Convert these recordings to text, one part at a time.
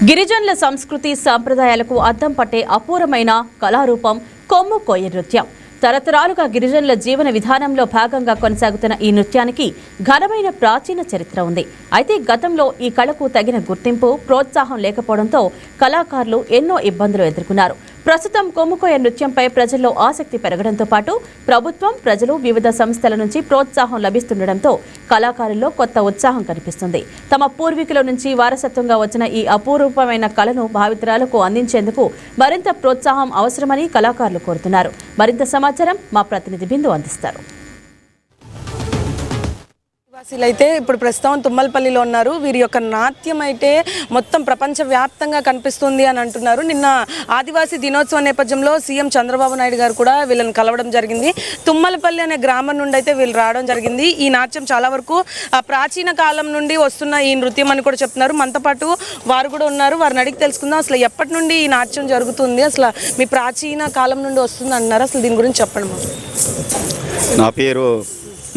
గిరిజనుల సంస్కృతి సాంప్రదాయాలకు అద్దం పట్టే అపూర్వమైన కళారూపం కొమ్ము కోయ నృత్యం. తరతరాలుగా గిరిజనుల జీవన విధానంలో భాగంగా కొనసాగుతున్న ఈ నృత్యానికి ఘనమైన ప్రాచీన చరిత్ర ఉంది. అయితే గతంలో ఈ కళకు తగిన గుర్తింపు, ప్రోత్సాహం లేకపోవడంతో కళాకారులు ఎన్నో ఇబ్బందులు ఎదుర్కొన్నారు. ప్రస్తుతం కొమ్ముకోయ నృత్యంపై ప్రజల్లో ఆసక్తి పెరగడంతో పాటు ప్రభుత్వం, ప్రజలు, వివిధ సంస్థల నుంచి ప్రోత్సాహం లభిస్తుండటంతో కళాకారుల్లో కొత్త ఉత్సాహం కనిపిస్తుంది. తమ పూర్వీకుల నుంచి వారసత్వంగా వచ్చిన ఈ అపూర్వమైన కళను భావితరాలకు అందించేందుకు మరింత ప్రోత్సాహం అవసరమని కళాకారులు కోరుతున్నారు. మరింత సమాచారం మా ప్రతినిధి బిందు అందిస్తారు. అయితే ఇప్పుడు ప్రస్తుతం తుమ్మలపల్లిలో ఉన్నారు. వీరి యొక్క నాట్యం అయితే మొత్తం ప్రపంచవ్యాప్తంగా కనిపిస్తుంది అని అంటున్నారు. నిన్న ఆదివాసీ దినోత్సవం నేపథ్యంలో సీఎం చంద్రబాబు నాయుడు గారు కూడా వీళ్ళని కలవడం జరిగింది. తుమ్మలపల్లి అనే గ్రామం నుండి అయితే వీళ్ళు రావడం జరిగింది. ఈ నాట్యం చాలా వరకు ప్రాచీన కాలం నుండి వస్తున్న ఈ నృత్యం అని కూడా చెప్తున్నారు. మనతో పాటు వారు కూడా ఉన్నారు. వారిని అడిగి తెలుసుకుందాం, అసలు ఎప్పటి నుండి ఈ నాట్యం జరుగుతుంది, అసలు మీ ప్రాచీన కాలం నుండి వస్తుంది అన్నారు. అసలు దీని గురించి చెప్పండి. నా పేరు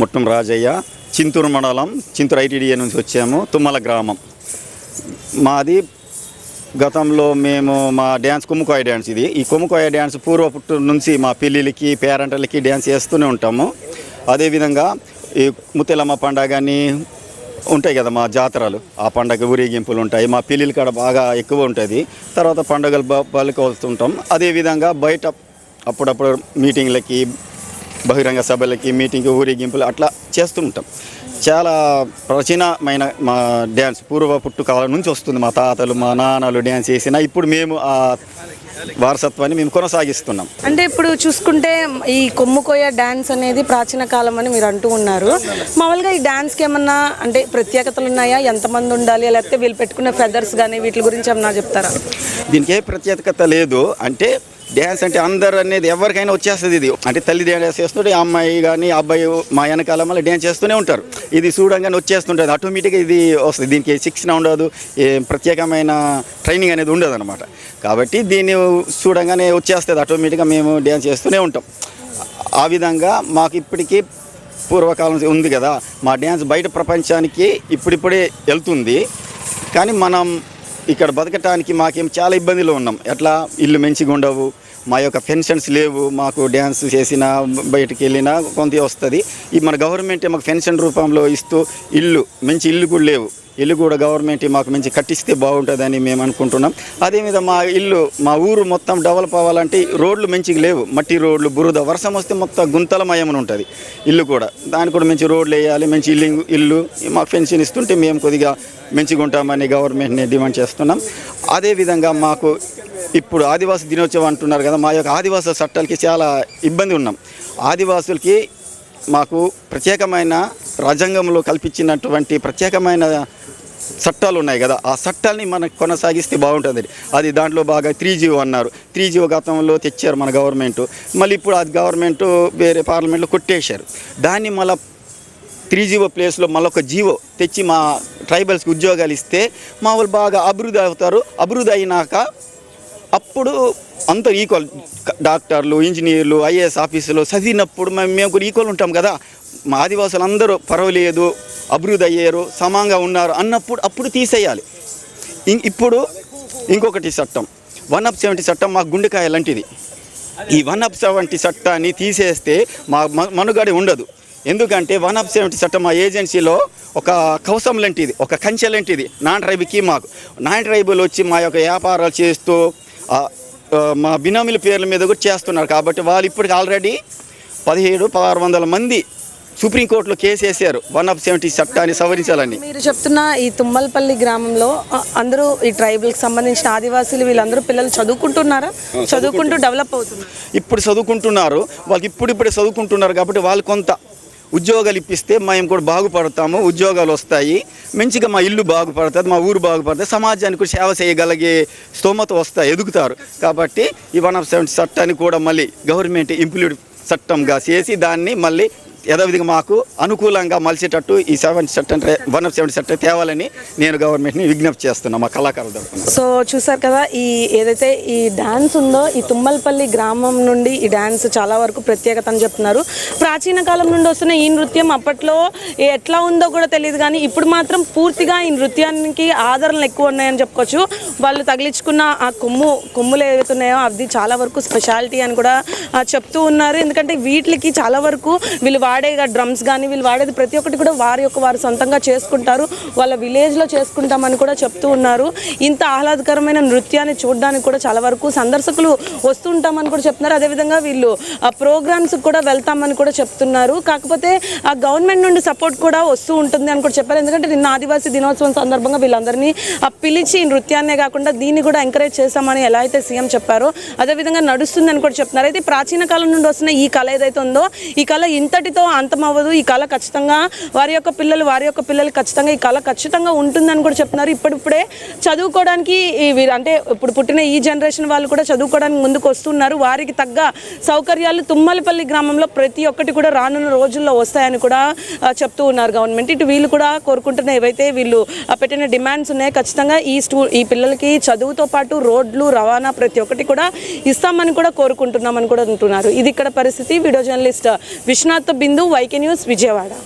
ముట్టం రాజయ్య, చింతూరు మండలం, చింతూరు ఐటీడీఏ నుంచి వచ్చాము. తుమ్మల గ్రామం మాది. గతంలో మేము మా డ్యాన్స్ కొమ్ముకోయ డ్యాన్స్ ఇది. ఈ కొమ్ముకోయ డ్యాన్స్ పూర్వపుట్టు నుంచి మా పెళ్ళిళ్ళకి, పేరెంటలకి డ్యాన్స్ చేస్తూనే ఉంటాము. అదేవిధంగా ఈ ముత్యాలమ్మ పండుగ అని ఉంటాయి కదా మా జాతరలు, ఆ పండగ ఊరేగింపులు ఉంటాయి. మా పెళ్ళిళ్ళ కాడ బాగా ఎక్కువ ఉంటుంది. తర్వాత పండుగలు బాగా వస్తుంటాం. అదేవిధంగా బయట అప్పుడప్పుడు మీటింగ్లకి, బహిరంగ సభలకి, మీటింగ్, ఊరేగింపులు అట్లా చేస్తుంటాం. చాలా ప్రాచీనమైన మా డ్యాన్స్ పూర్వ పుట్టుకాలం నుంచి వస్తుంది. మా తాతలు, మా నాన్నలు డ్యాన్స్ చేసిన ఇప్పుడు మేము ఆ వారసత్వాన్ని మేము కొనసాగిస్తున్నాం. అంటే ఇప్పుడు చూసుకుంటే ఈ కొమ్ముకోయ డ్యాన్స్ అనేది ప్రాచీన కాలం అని మీరు అంటూ ఉన్నారు. మామూలుగా ఈ డ్యాన్స్కి ఏమన్నా అంటే ప్రత్యేకతలు ఉన్నాయా? ఎంతమంది ఉండాలి, లేకపోతే వీళ్ళు పెట్టుకునే ఫెదర్స్ కానీ వీటి గురించి ఏమన్నా చెప్తారా? దీనికి ఏ ప్రత్యేకత లేదు. అంటే డ్యాన్స్ అంటే అందరు అనేది ఎవరికైనా వచ్చేస్తుంది. ఇది అంటే తల్లి డ్యాన్స్ చేస్తుంటే అమ్మాయి కానీ అబ్బాయి మా వెనకాల మళ్ళీ డ్యాన్స్ చేస్తూనే ఉంటారు. ఇది చూడంగానే వచ్చేస్తుంటుంది, ఆటోమేటిక్గా ఇది వస్తుంది. దీనికి శిక్షణ ఉండదు, ప్రత్యేకమైన ట్రైనింగ్ అనేది ఉండదు అనమాట. కాబట్టి దీన్ని చూడంగానే వచ్చేస్తుంది ఆటోమేటిక్గా. మేము డ్యాన్స్ చేస్తూనే ఉంటాం. ఆ విధంగా మాకు ఇప్పటికీ పూర్వకాలం ఉంది కదా, మా డ్యాన్స్ బయట ప్రపంచానికి ఇప్పుడిప్పుడే వెళ్తుంది. కానీ మనం ఇక్కడ బతకటానికి మాకేం చాలా ఇబ్బందులు ఉన్నాం. ఎట్లా ఇల్లు మంచిగా ఉండవు, మా యొక్క పెన్షన్స్ లేవు. మాకు డ్యాన్స్ చేసినా బయటకు వెళ్ళినా కొంత వస్తుంది. ఈ మన గవర్నమెంట్ మాకు పెన్షన్ రూపంలో ఇస్తూ మంచి ఇల్లు కూడా లేవు. ఇల్లు కూడా గవర్నమెంట్ మాకు మంచి కట్టిస్తే బాగుంటుందని మేము అనుకుంటున్నాం. అదేవిధంగా మా ఊరు మొత్తం డెవలప్ అవ్వాలంటే రోడ్లు మంచిగా లేవు. మట్టి రోడ్లు, బురద, వర్షం వస్తే మొత్తం గుంతలమయమని ఉంటుంది ఇల్లు కూడా. దానికి కూడా మంచి రోడ్లు వేయాలి, మంచి ఇల్లు మాకు పెన్షన్ ఇస్తుంటే మేము కొద్దిగా మంచిగా ఉంటామని గవర్నమెంట్ని డిమాండ్ చేస్తున్నాం. అదేవిధంగా మాకు ఇప్పుడు ఆదివాసీ దినోత్సవం అంటున్నారు కదా, మా యొక్క ఆదివాసుల చట్టాలకి చాలా ఇబ్బంది ఉన్నాం. ఆదివాసులకి మాకు ప్రత్యేకమైన రాజ్యాంగంలో కల్పించినటువంటి ప్రత్యేకమైన చట్టాలు ఉన్నాయి కదా, ఆ చట్టాలని మనకు కొనసాగిస్తే బాగుంటుంది. అది దాంట్లో బాగా 3G అన్నారు. 3G గతంలో తెచ్చారు మన గవర్నమెంట్. మళ్ళీ ఇప్పుడు అది గవర్నమెంట్ వేరే పార్లమెంట్లో కొట్టేశారు. దాన్ని మళ్ళీ 3G ప్లేస్లో మళ్ళీ ఒక జీవో తెచ్చి మా ట్రైబల్స్కి ఉద్యోగాలు ఇస్తే మా వాళ్ళు బాగా అభివృద్ధి అవుతారు. అభివృద్ధి అయినాక అప్పుడు అంత ఈక్వల్, డాక్టర్లు, ఇంజనీర్లు, ఐఏఎస్ ఆఫీసులు చదివినప్పుడు మేము కూడా ఈక్వల్ ఉంటాం కదా. మా ఆదివాసులు అందరూ పర్వాలేదు, అభివృద్ధి అయ్యారు, సమానంగా ఉన్నారు అన్నప్పుడు అప్పుడు తీసేయాలి. ఇప్పుడు ఇంకొకటి చట్టం 1/70 చట్టం మాకు గుండెకాయ లాంటిది. ఈ 1/70 చట్టాన్ని తీసేస్తే మా మనుగడ ఉండదు. ఎందుకంటే 1/70 చట్టం మా ఏజెన్సీలో ఒక కవసం లాంటిది, ఒక కంచె లాంటిది. నాన్ ట్రైబుకి మాకు నాన్ ట్రైబుల్ వచ్చి మా యొక్క వ్యాపారాలు చేస్తూ మా బినామీల పేర్ల మీద కూడా చేస్తున్నారు. కాబట్టి వాళ్ళు ఇప్పటికి ఆల్రెడీ 1700-1600 మంది సుప్రీంకోర్టులో కేసు వేసారు 1/70 చట్టాన్ని సవరించాలని. మీరు చెప్తున్న ఈ తుమ్మలపల్లి గ్రామంలో అందరూ ఈ ట్రైబల్కి సంబంధించిన ఆదివాసీలు వీళ్ళందరూ పిల్లలు చదువుకుంటున్నారా? చదువుకుంటూ డెవలప్ అవుతున్నారు. ఇప్పుడు చదువుకుంటున్నారు, వాళ్ళకి ఇప్పుడిప్పుడే చదువుకుంటున్నారు. కాబట్టి వాళ్ళు కొంత ఉద్యోగాలు ఇప్పిస్తే మేము కూడా బాగుపడతాము, ఉద్యోగాలు వస్తాయి, మంచిగా మా ఇల్లు బాగుపడుతుంది, మా ఊరు బాగుపడుతుంది, సమాజానికి సేవ చేయగలిగే స్తోమత వస్తాయి, ఎదుగుతారు. కాబట్టి ఈ 1/70 చట్టాన్ని కూడా మళ్ళీ గవర్నమెంట్ ఇంప్లిమెంట్ చట్టంగా చేసి దాన్ని మళ్ళీ యథావిధిగా మాకు అనుకూలంగా మలిచేటట్టు ఈ 170 చట్టం తేవాలని నేను గవర్నమెంట్ని విజ్ఞప్తి చేస్తున్నా మా కళాకారుల తరఫున. సో చూసారు కదా, ఏదైతే ఈ డ్యాన్స్ ఉందో ఈ తుమ్మలపల్లి గ్రామం నుండి ఈ డ్యాన్స్ చాలా వరకు ప్రత్యేకత అని చెప్తున్నారు. ప్రాచీన కాలం నుండి వస్తున్న ఈ నృత్యం అప్పట్లో ఎట్లా ఉందో కూడా తెలియదు, కానీ ఇప్పుడు మాత్రం పూర్తిగా ఈ నృత్యానికి ఆదరణలు ఎక్కువ ఉన్నాయని చెప్పుకోవచ్చు. వాళ్ళు తగిలించుకున్న ఆ కొమ్ములు ఏవైతున్నాయో అది చాలా వరకు స్పెషాలిటీ అని కూడా చెప్తూ ఉన్నారు. ఎందుకంటే వీటికి చాలా వరకు వీళ్ళు వాడే డ్రమ్స్ కానీ వీళ్ళు వాడేది ప్రతి ఒక్కటి కూడా వారు సొంతంగా చేసుకుంటారు, వాళ్ళ విలేజ్లో చేసుకుంటామని కూడా చెప్తూ ఉన్నారు. ఇంత ఆహ్లాదకరమైన నృత్యాన్ని చూడడానికి కూడా చాలా వరకు సందర్శకులు వస్తుంటామని కూడా చెప్తున్నారు. అదేవిధంగా వీళ్ళు ప్రోగ్రామ్స్ కూడా వెళ్తామని కూడా చెప్తున్నారు. కాకపోతే ఆ గవర్నమెంట్ నుండి సపోర్ట్ కూడా వస్తూ ఉంటుంది అని కూడా చెప్పారు. ఎందుకంటే నిన్న ఆదివాసీ దినోత్సవం సందర్భంగా వీళ్ళందరినీ పిలిచి నృత్యాన్నే కాకుండా దీన్ని కూడా ఎంకరేజ్ చేశామని ఎలా అయితే సీఎం చెప్పారో అదేవిధంగా నడుస్తుందని కూడా చెప్తున్నారు. అయితే ప్రాచీన కాలం నుండి వస్తున్న ఈ కళ ఏదైతే ఉందో ఈ కళ ఇంతటితో అంతమవ్వదు. ఈ కళ ఖచ్చితంగా వారి యొక్క పిల్లలు ఖచ్చితంగా ఈ కళ ఖచ్చితంగా ఉంటుందని కూడా చెప్తున్నారు. ఇప్పుడిప్పుడే చదువుకోవడానికి అంటే ఇప్పుడు పుట్టిన ఈ జనరేషన్ వాళ్ళు కూడా చదువుకోవడానికి ముందుకు వస్తున్నారు. వారికి తగ్గ సౌకర్యాలు తుమ్మలపల్లి గ్రామంలో ప్రతి ఒక్కటి కూడా రానున్న రోజుల్లో వస్తాయని కూడా చెప్తూ ఉన్నారు గవర్నమెంట్. ఇటు వీళ్ళు కూడా కోరుకుంటున్న ఏవైతే వీళ్ళు పెట్టిన డిమాండ్స్ ఉన్నాయో ఖచ్చితంగా ఈ పిల్లలకి చదువుతో పాటు రోడ్లు రవాణా ప్రతి ఒక్కటి కూడా ఇస్తామని కూడా కోరుకుంటున్నామని కూడా అంటున్నారు. ఇది ఇక్కడ పరిస్థితి. వీడియో జర్నలిస్ట్ విశ్వనాథ్ బిందు, వైకే న్యూస్, విజయవాడ.